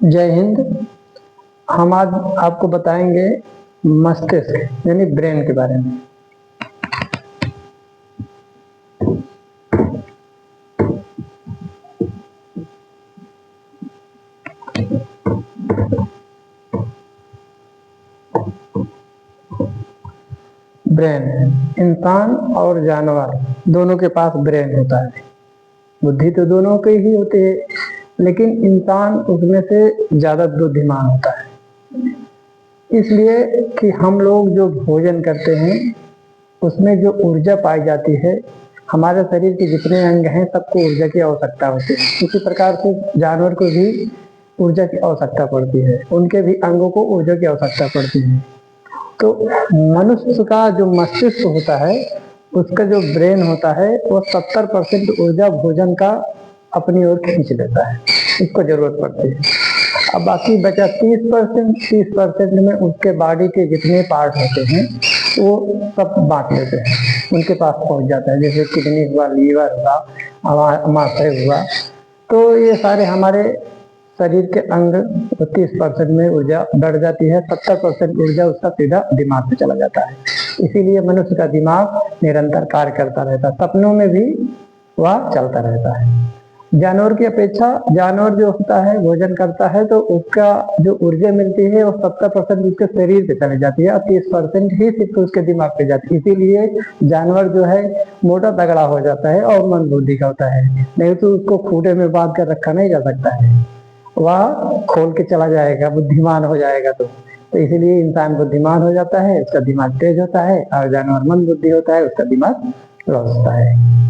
जय हिंद। हम आज आपको बताएंगे मस्तिष्क यानी ब्रेन के बारे में। ब्रेन, इंसान और जानवर दोनों के पास ब्रेन होता है। बुद्धि तो दोनों के ही होती है, लेकिन इंसान उसमें से ज्यादा बुद्धिमान होता है। इसलिए कि हम लोग जो भोजन करते हैं उसमें जो ऊर्जा पाई जाती है, हमारे शरीर के जितने अंग हैं सबको ऊर्जा की आवश्यकता होती है। इसी प्रकार से जानवर को भी ऊर्जा की आवश्यकता पड़ती है, उनके भी अंगों को ऊर्जा की आवश्यकता पड़ती है। तो मनुष्य का जो मस्तिष्क होता है, उसका जो ब्रेन होता है, वो 70% ऊर्जा भोजन का अपनी ओर खींच लेता है, इसको जरूरत पड़ती है। अब बाकी बचा 30% में उसके बॉडी के जितने पार्ट होते हैं वो सब बांट लेते हैं, उनके पास पहुंच जाता है। जैसे किडनी हुआ, लीवर हुआ, अमाशय हुआ, तो ये सारे हमारे शरीर के अंग 30% में ऊर्जा बढ़ जाती है। 70% ऊर्जा उसका सीधा दिमाग में चला जाता है। इसीलिए मनुष्य का दिमाग निरंतर कार्य करता रहता है, सपनों में भी वह चलता रहता है। जानवर की अपेक्षा जानवर जो होता है भोजन करता है तो उसका जो ऊर्जा मिलती है वो 70% उसके शरीर पे चली जाती है और 30% ही सिर्फ उसके दिमाग पे जाती है। इसीलिए जानवर जो है मोटा तगड़ा हो जाता है और मंद बुद्धि का होता है, नहीं तो उसको खूंटे में बांध कर रखा नहीं जा सकता है, वह खोल के चला जाएगा, बुद्धिमान हो जाएगा। तो इसीलिए इंसान बुद्धिमान हो जाता है, उसका दिमाग तेज होता है, और जानवर मंद बुद्धि होता है, उसका दिमाग स्लो होता है।